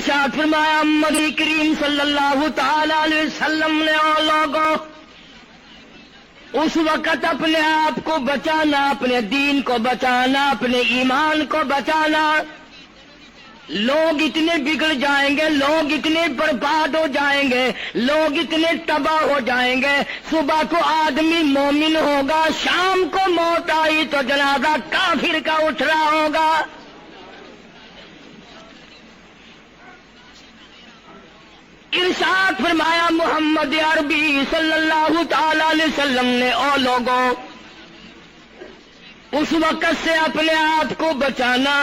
ارشاد فرمایا نبی کریم صلی اللہ تعالی علیہ وسلم نے اور لوگوں اس وقت اپنے آپ کو بچانا، اپنے دین کو بچانا، اپنے ایمان کو بچانا. لوگ اتنے بگڑ جائیں گے، لوگ اتنے برباد ہو جائیں گے، لوگ اتنے تباہ ہو جائیں گے. صبح کو آدمی مومن ہوگا، شام کو موت آئی تو جنازہ کافر کا اٹھ رہا ہوگا. ارشاد فرمایا محمد عربی صلی اللہ تعالی علیہ وسلم نے او لوگوں اس وقت سے اپنے آپ کو بچانا،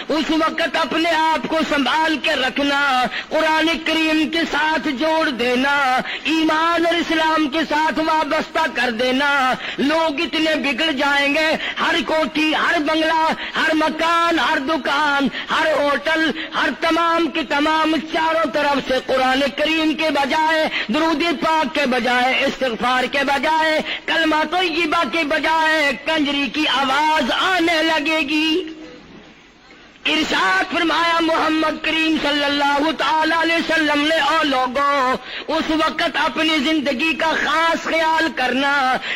اس وقت اپنے آپ کو سنبھال کے رکھنا، قرآن کریم کے ساتھ جوڑ دینا، ایمان اور اسلام کے ساتھ وابستہ کر دینا. لوگ اتنے بگڑ جائیں گے، ہر کوٹھی، ہر بنگلہ، ہر مکان، ہر دکان، ہر ہوٹل، ہر تمام کے تمام چاروں طرف سے قرآن کریم کے بجائے، درود پاک کے بجائے، استغفار کے بجائے، کلمہ طیبہ کے بجائے کنجری کی آواز آنے لگے گی. ارشاد فرمایا محمد کریم صلی اللہ تعالی علیہ وسلم نے او لوگوں اس وقت اپنی زندگی کا خاص خیال کرنا.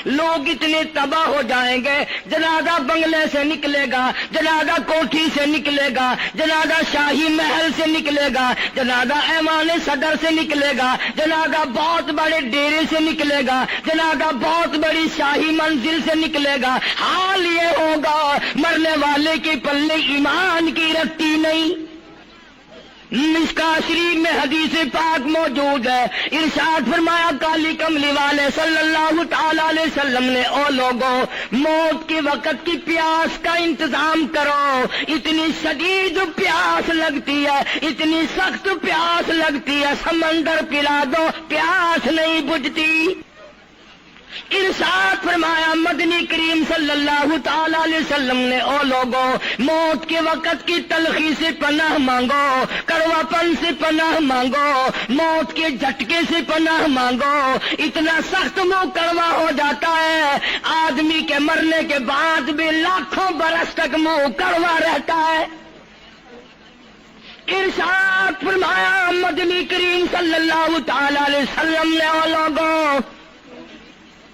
لوگ اتنے تباہ ہو جائیں گے، جنازہ بنگلے سے نکلے گا، جنازہ کوٹھی سے نکلے گا، جنازہ شاہی محل سے نکلے گا، جنازہ ایوان صدر سے نکلے گا، جنازہ بہت بڑے ڈیرے سے نکلے گا، جنازہ بہت بڑی شاہی منزل سے نکلے گا. حال یہ ہوگا مرنے والے کے پلے ایمان کی رتی نہیں. مشکاہ شریف میں حدیث پاک موجود ہے. ارشاد فرمایا کالی کملی والے صلی اللہ تعالی علیہ وسلم نے او لوگوں موت کے وقت کی پیاس کا انتظام کرو. اتنی شدید پیاس لگتی ہے، اتنی سخت پیاس لگتی ہے، سمندر پلا دو پیاس نہیں بجھتی. ارشاد فرمایا مدنی کریم صلی اللہ تعالی علیہ وسلم نے او لوگوں موت کے وقت کی تلخی سے پناہ مانگو، کڑوا پن سے پناہ مانگو، موت کے جھٹکے سے پناہ مانگو. اتنا سخت منہ کڑوا ہو جاتا ہے، آدمی کے مرنے کے بعد بھی لاکھوں برس تک منہ کڑوا رہتا ہے. ارشاد فرمایا مدنی کریم صلی اللہ تعالی علیہ وسلم نے او لوگوں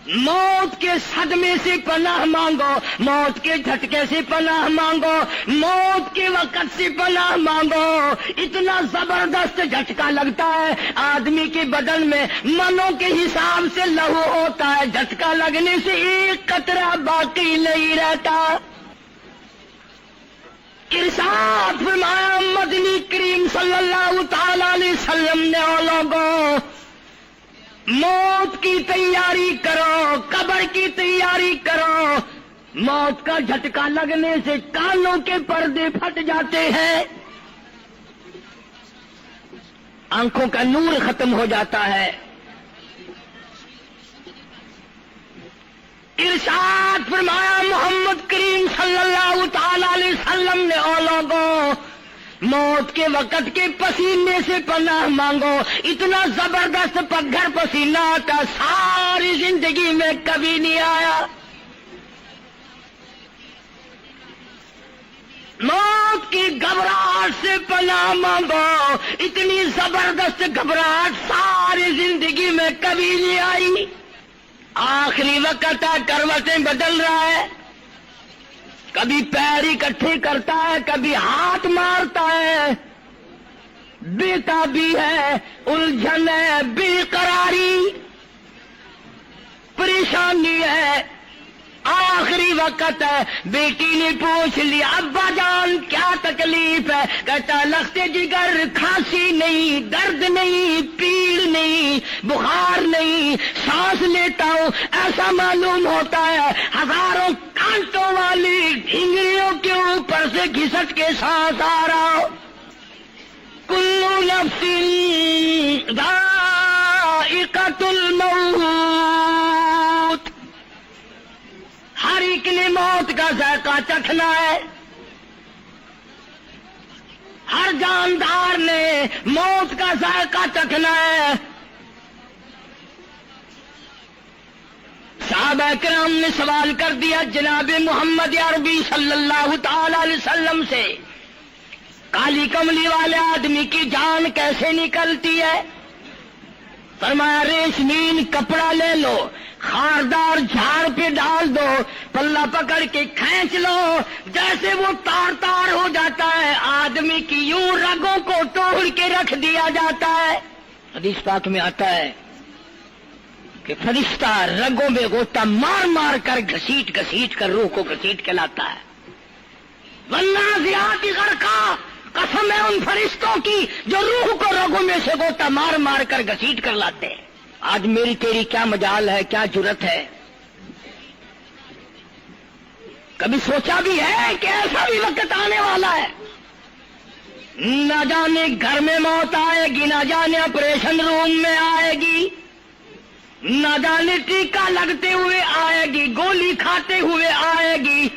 موت کے صدمے سے پناہ مانگو، موت کے جھٹکے سے پناہ مانگو، موت کے وقت سے پناہ مانگو. اتنا زبردست جھٹکا لگتا ہے آدمی کے بدن میں منوں کے حساب سے لہو ہوتا ہے. جھٹکا لگنے سے ایک قطرہ باقی نہیں رہتا. ارشاد فرمایا مدنی کریم صلی اللہ تعالی علیہ وسلم نے او لوگوں موت کی تیاری کرو، قبر کی تیاری کرو. موت کا جھٹکا لگنے سے کانوں کے پردے پھٹ جاتے ہیں، آنکھوں کا نور ختم ہو جاتا ہے. ارشاد فرمایا محمد کریم صلی اللہ تعالی علیہ وسلم نے او لوگوں موت کے وقت کے پسینے سے پناہ مانگو. اتنا زبردست پگھر پسینہ آتا ساری زندگی میں کبھی نہیں آیا. موت کی گھبراہٹ سے پناہ مانگو. اتنی زبردست گھبراہٹ ساری زندگی میں کبھی نہیں آئی. آخری وقت ہے، کروٹیں بدل رہا ہے، کبھی پیر اکٹھے کرتا ہے، کبھی ہاتھ مارتا ہے، بیٹا بھی ہے، الجھن ہے، بے قراری، پریشانی ہے. آخری وقت ہے. بیٹی نے پوچھ لیا ابا جان کیا تکلیف ہے؟ کہتا لخت جگر، کھانسی نہیں، درد نہیں، پیڑ نہیں، بخار نہیں، سانس لیتا ہوں ایسا معلوم ہوتا ہے ہزاروں کانٹوں والی ڈھنگریوں کے اوپر سے گھسٹ کے سانس آ رہا ہو. کلو نفس ذائقۃ الموت، ہر ایک نے موت کا ذائقہ چکھنا ہے. ہر جاندار نے موت کا ذائقہ چکھنا ہے. صحابہ کرام نے سوال کر دیا جناب محمد عربی صلی اللہ تعالی علیہ وسلم سے کالی کملی والے آدمی کی جان کیسے نکلتی ہے؟ فرمایا ریشمین کپڑا لے لو، خاردار جھاڑ پہ ڈال دو، پلہ پکڑ کے کھینچ لو، جیسے وہ تار تار ہو جاتا ہے آدمی کی یوں رگوں کو توڑ کے رکھ دیا جاتا ہے۔ حدیث پاک میں آتا ہے کہ فرشتہ رگوں میں غوطہ مار مار کر گھسیٹ گھسیٹ کر روح کو گھسیٹ کے لاتا ہے۔ والنازعات غرقا، قسم ہے ان فرشتوں کی جو روح کو رگوں میں سے غوطہ مار مار کر گھسیٹ کر لاتے ہیں۔ آج میری تیری کیا مجال ہے، کیا جرت ہے؟ کبھی سوچا بھی ہے کہ ایسا بھی وقت آنے والا ہے، نہ جانے گھر میں موت آئے گی، نہ جانے آپریشن روم میں آئے گی، نہ جانے ٹیکہ لگتے ہوئے آئے گی، گولی کھاتے ہوئے آئے گی،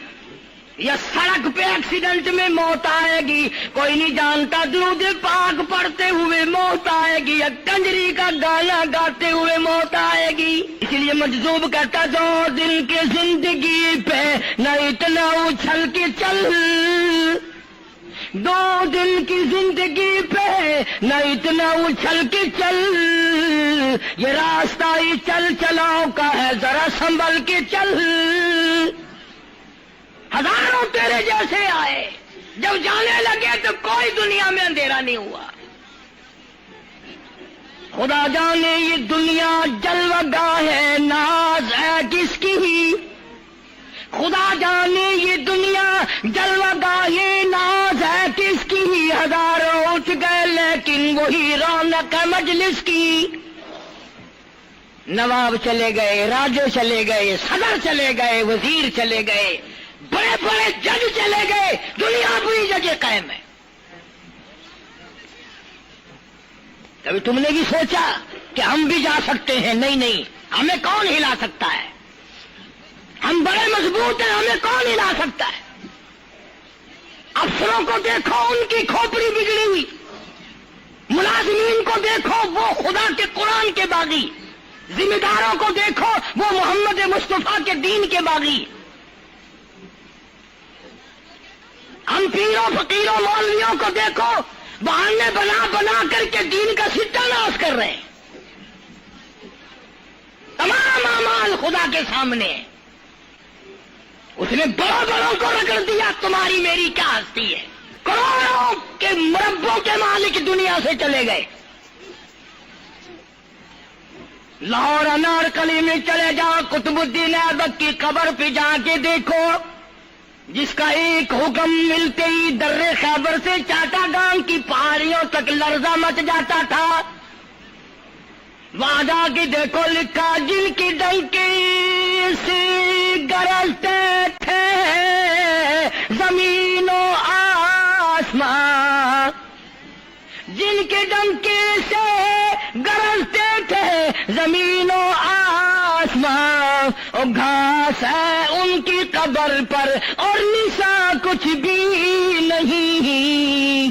یا سڑک پہ ایکسیڈنٹ میں موت آئے گی، کوئی نہیں جانتا، درود پاک پڑھتے ہوئے موت آئے گی، یا کنجری کا گانا گاتے ہوئے موت آئے گی۔ اس لیے مجذوب کہتا 2 دن کی زندگی پہ نہ اتنا اچھل کے چل، 2 دن کی زندگی پہ نہ اتنا اچھل کے چل، یہ راستہ ہی چل چلاؤ کا ہے، ذرا سنبھل کے چل۔ ہزاروں تیرے جیسے آئے، جب جانے لگے تو کوئی دنیا میں اندھیرا نہیں ہوا۔ خدا جانے یہ دنیا جلوہ گاہ ہے، ناز ہے کس کی؟ خدا جانے یہ دنیا جلوہ گاہ ناز ہے کس کی؟ ہزاروں اٹھ گئے لیکن وہی رونق ہے مجلس کی۔ نواب چلے گئے، راجے چلے گئے، صدر چلے گئے، وزیر چلے گئے، بڑے بڑے جج چلے گئے، دنیا اپنی جگہ قائم ہے۔ کبھی تم نے بھی سوچا کہ ہم بھی جا سکتے ہیں؟ نہیں نہیں، ہمیں کون ہلا سکتا ہے؟ ہم بڑے مضبوط ہیں، ہمیں کون ہلا سکتا ہے؟ افسروں کو دیکھو، ان کی کھوپڑی بگڑی ہوئی، ملازمین کو دیکھو وہ خدا کے قرآن کے باغی، ذمہ داروں کو دیکھو وہ محمد مصطفیٰ کے دین کے باغی۔ ہم پیروں فقیروں مولویوں کو دیکھو، بہانے بنا بنا کر کے دین کا ستہ ناش کر رہے ہیں۔ تمام اعمال خدا کے سامنے، اس نے بڑوں بڑوں کو رگڑ دیا، تمہاری میری کیا ہستی ہے؟ کروڑوں کے مربوں کے مالک دنیا سے چلے گئے۔ لاہور انارکلی میں چلے جاؤ، قطب الدین ایبک کی قبر پہ جا کے دیکھو، جس کا ایک حکم ملتے ہی در خیبر سے چاٹا گام کی پہاڑیوں تک لرزہ مچ جاتا تھا۔ وہاں جا کے دیکھو لکھا، جن کی ڈنکی سے گرجتے تھے زمین و آسمان، جن کے ڈنکی سے گرجتے تھے زمین و آسمان، اور گھاس ہے ان کی قبر پر اور نسا کچھ بھی نہیں،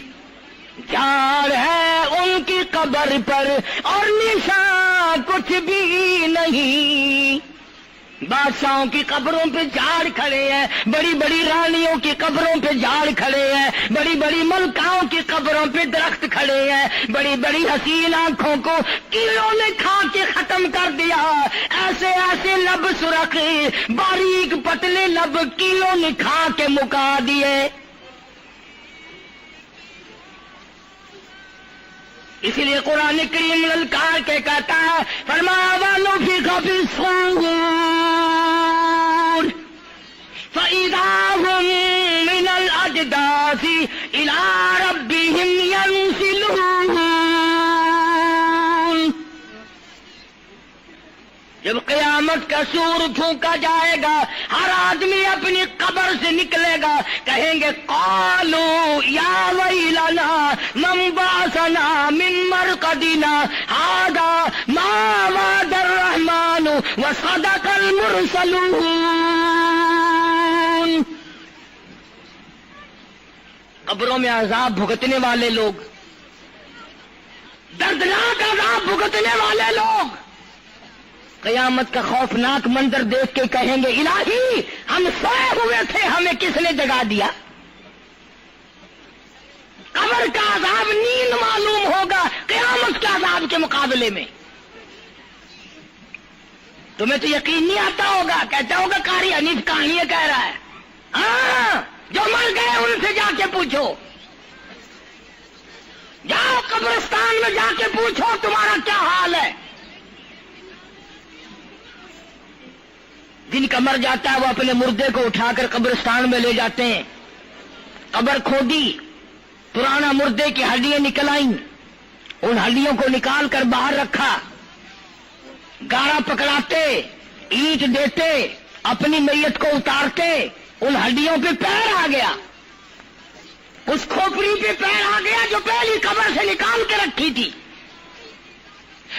جھاڑ ہے ان کی قبر پر اور نسا کچھ بھی نہیں۔ بادشاہوں کی قبروں پہ جھاڑ کھڑے ہیں، بڑی بڑی رانیوں کی قبروں پہ جھاڑ کھڑے ہیں، بڑی بڑی ملکاؤں کی قبروں پہ درخت کھڑے ہیں، بڑی بڑی حسین آنکھوں کو کیڑوں نے کھا کے ختم کر دیا، ایسے ایسے لب سرخ باریک پتلے لب کیڑوں نے کھا کے مکا دیے۔ اسی لیے قرآن کریم للکار کے کہتا ہے، فرمایا وَنُفِخَ فِي الصُّورِ فَإِذَا هُم مِّنَ الْأَجْدَاثِ إِلَىٰ رَبِّهِمْ يَنسِلُونَ۔ جب قیامت کا سور پھونکا جائے گا، ہر آدمی اپنی قبر سے نکلے گا، کہیں گے قالوا یا ویلنا من بعثنا من مرقدنا هذا ما وعد الرحمن وصدق المرسلون۔ قبروں میں عذاب بھگتنے والے لوگ، دردناک عذاب بھگتنے والے لوگ قیامت کا خوفناک منظر دیکھ کے کہیں گے الہی ہم سوئے ہوئے تھے، ہمیں کس نے جگا دیا؟ قبر کا عذاب نیند معلوم ہوگا قیامت کے عذاب کے مقابلے میں. تمہیں تو یقین نہیں آتا ہوگا، کہتا ہوگا قاری حنیف کہانیاں کہہ رہا ہے. ہاں، جو مر گئے ان سے جا کے پوچھو، جاؤ قبرستان میں جا کے پوچھو تمہارا کیا حال ہے. جن کا مر جاتا ہے وہ اپنے مردے کو اٹھا کر قبرستان میں لے جاتے ہیں. قبر کھودی، پرانا مردے کی ہڈیاں نکل آئیں، ان ہڈیوں کو نکال کر باہر رکھا، گارا پکڑاتے، اینٹ دیتے، اپنی میت کو اتارتے، ان ہڈیوں پہ پیر آ گیا، اس کھوپڑی پہ پیر آ گیا جو پہلی قبر سے نکال کے رکھی تھی.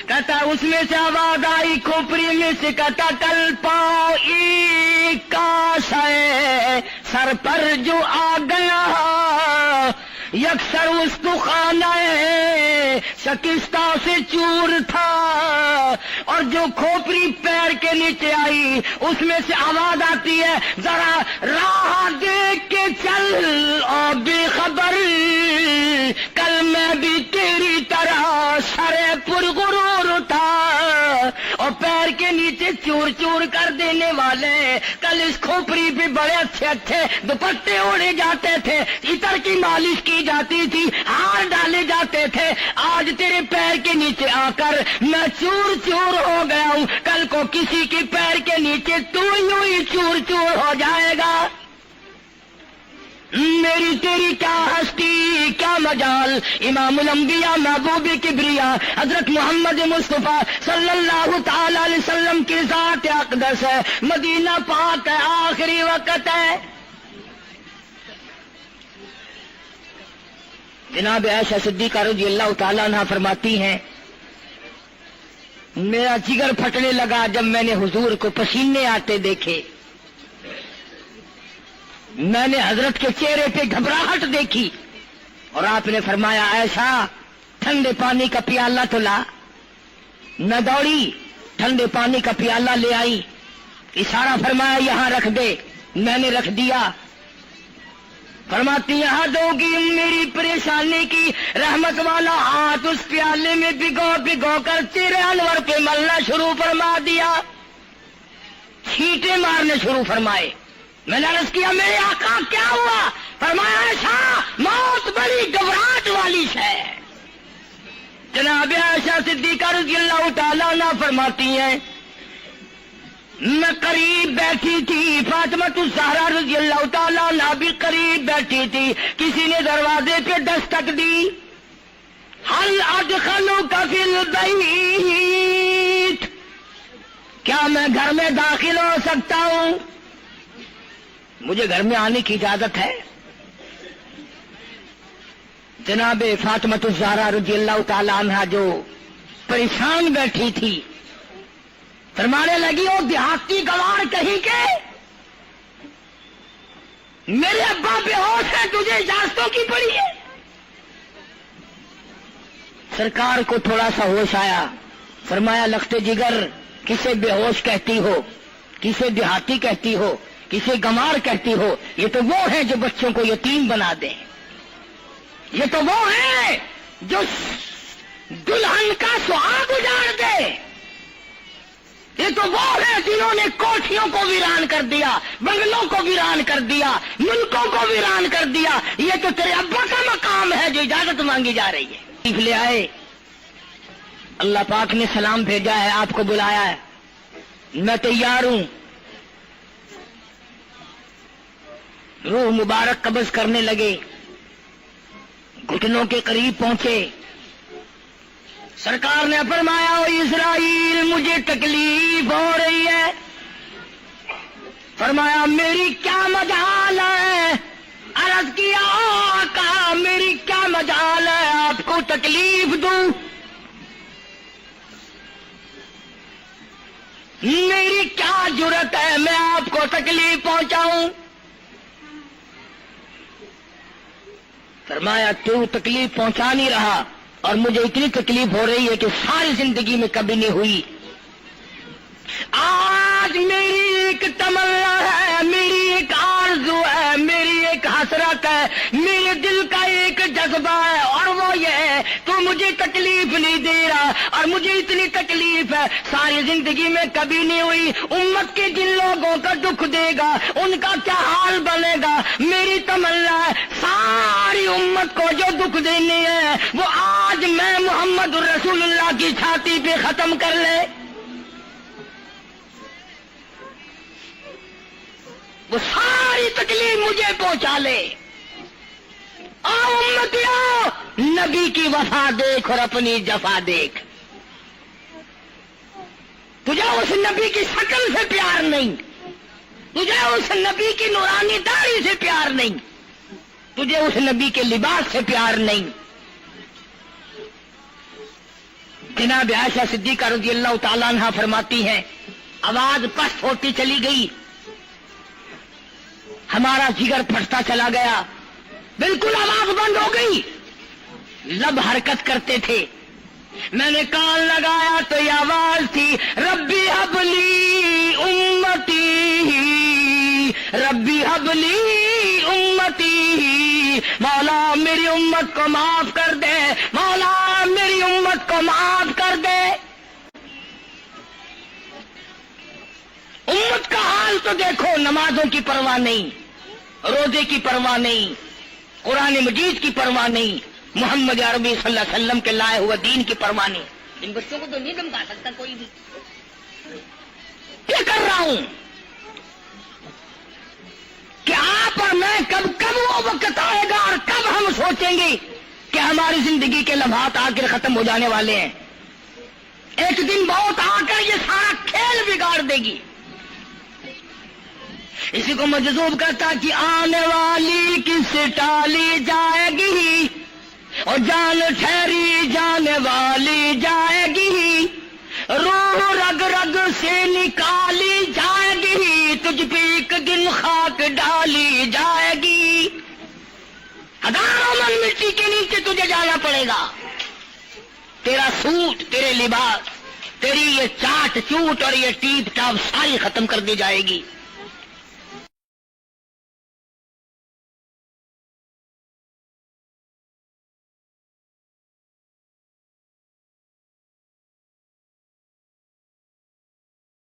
کہتا اس میں سے آواز آئی، کھوپڑی میں سے کہتا کل پاؤں ایک کاش ہے سر پر جو آ گیا، یکسر اس تو خانہ شکستہ سے چور تھا. اور جو کھوپڑی پیر کے نیچے آئی اس میں سے آواز آتی ہے، ذرا راہ دیکھ کے چل اور بے خبر، کل میں بھی تیری طرح سرے پرغرور تھا. اور پیر کے نیچے چور چور کر دینے والے، کل اس کھوپڑی پہ بڑے اچھے اچھے دوپٹے اوڑے جاتے تھے، عطر کی مالش کی جاتی تھی، ہار ڈالے جاتے تھے، آج تیرے پیر کے نیچے آ کر میں چور چور ہو گیا ہوں، کل کو کسی کے پیر کے نیچے تو یوں ہی چور چور ہو جائے گا. میری تیری کیا ہستی کیا مجال. امام الانبیاء محبوب کبریا حضرت محمد مصطفیٰ صلی اللہ تعالی علیہ وسلم کی ذات اقدس ہے، مدینہ پاک ہے، آخری وقت ہے. جناب عائشہ صدیقہ رضی اللہ تعالیٰ عنہ فرماتی ہیں، میرا جگر پھٹنے لگا جب میں نے حضور کو پسینے آتے دیکھے. میں نے حضرت کے چہرے پہ گھبراہٹ دیکھی اور آپ نے فرمایا عائشہ ٹھنڈے پانی کا پیالہ تو لا. میں دوڑی، ٹھنڈے پانی کا پیالہ لے آئی، اشارہ فرمایا یہاں رکھ دے. میں نے رکھ دیا. فرماتی یہاں دو گی میری پریشانی کی رحمت والا ہاتھ اس پیالے میں بھگو بھگو کر چہرے انور پہ ملنا شروع فرما دیا، چھینٹے مارنے شروع فرمائے. میں نے عرض کیا میرے آقا کیا ہوا؟ فرمایا عائشہ موت بڑی گھبراہٹ والی ہے. جناب عائشہ صدیقہ رضی اللہ تعالیٰ عنہ فرماتی ہیں، میں قریب بیٹھی تھی، فاطمہ الزہرا رضی اللہ تعالیٰ عنہ بھی قریب بیٹھی تھی. کسی نے دروازے پہ دستک دی، حل ادخلوک فی البیت، کیا میں گھر میں داخل ہو سکتا ہوں؟ مجھے گھر میں آنے کی اجازت ہے؟ جناب فاطمہ الزہرا رضی اللہ تعالیٰ عنہ جو پریشان بیٹھی تھی فرمانے لگی، وہ دیہاتی گوار کہیں کے میرے ابا بے ہوش ہے، تجھے اجازتوں کی پڑی ہے؟ سرکار کو تھوڑا سا ہوش آیا، فرمایا لخت جگر کسے بے ہوش کہتی ہو، کسے دیہاتی کہتی ہو، کسے گمار کہتی ہو؟ یہ تو وہ ہیں جو بچوں کو یتیم بنا دیں، یہ تو وہ ہیں جو دلہن کا سہاگ اجاڑ دے، یہ تو وہ ہیں جنہوں نے کوٹھیوں کو ویران کر دیا، بنگلوں کو ویران کر دیا، ملکوں کو ویران کر دیا. یہ تو تیرے ابا کا مقام ہے جو اجازت مانگی جا رہی ہے. تشریف لے آئے، اللہ پاک نے سلام بھیجا ہے، آپ کو بلایا ہے، میں تیار ہوں. روح مبارک قبض کرنے لگے، گھٹنوں کے قریب پہنچے. سرکار نے فرمایا او اسرائیل مجھے تکلیف ہو رہی ہے. فرمایا میری کیا مجال ہے؟ عرض کیا آقا میری کیا مجال ہے آپ کو تکلیف دوں؟ میری کیا جرت ہے میں آپ کو تکلیف پہنچاؤں؟ فرمایا تو تکلیف پہنچا نہیں رہا اور مجھے اتنی تکلیف ہو رہی ہے کہ ساری زندگی میں کبھی نہیں ہوئی. آج میری ایک تمنا ہے، میری ایک آرزو ہے، میری ایک حسرت ہے، میرے دل کا ایک جذبہ تو مجھے تکلیف نہیں دے رہا، اور مجھے اتنی تکلیف ہے ساری زندگی میں کبھی نہیں ہوئی۔ امت کے جن لوگوں کا دکھ دے گا ان کا کیا حال بنے گا؟ میری تمنا ہے ساری امت کو جو دکھ دینے ہے وہ آج میں محمد رسول اللہ کی چھاتی پہ ختم کر لے، وہ ساری تکلیف مجھے پہنچا لے۔ آؤ امتیوں، نبی کی وفا دیکھ اور اپنی جفا دیکھ۔ تجھے اس نبی کی شکل سے پیار نہیں، تجھے اس نبی کی نورانی داڑھی سے پیار نہیں، تجھے اس نبی کے لباس سے پیار نہیں۔ جناب عائشہ صدیقہ رضی اللہ تعالیٰ عنہا فرماتی ہیں آواز پست ہوتی چلی گئی، ہمارا جگر پھٹتا چلا گیا، بالکل آواز بند ہو گئی، لب حرکت کرتے تھے۔ میں نے کان لگایا تو یہ آواز تھی ربی حبلی امتی، ربی حبلی امتی، مولا میری امت کو معاف کر دے، مولا میری امت کو معاف کر دے۔ امت کا حال تو دیکھو، نمازوں کی پرواہ نہیں، روزے کی پرواہ نہیں، قرآن مجید کی پرواہ نہیں، محمد عربی صلی اللہ علیہ وسلم کے لائے ہوئے دین کی پرواہ نہیں۔ ان بچوں کو تو نہیں دمکا سکتا کوئی بھی۔ کیا کر رہا ہوں کہ آپ اور میں کب وہ وقت آئے گا اور کب ہم سوچیں گے کہ ہماری زندگی کے لمحات آ کر ختم ہو جانے والے ہیں۔ ایک دن بہت آ کر یہ سارا کھیل بگاڑ دے گی۔ اسی کو مجذوب کرتا کہ آنے والی کس ٹالی جائے گی، اور جان ٹھہری جانے والی جائے گی، روح رگ رگ سے نکالی جائے گی، تجھ پہ ایک دن خاک ڈالی جائے گی۔ ہزاروں من مٹی کے نیچے تجھے جانا پڑے گا، تیرا سوٹ، تیرے لباس، تیری یہ چاٹ چوٹ اور یہ ٹیپ ٹاپ ساری ختم کر دی جائے گی۔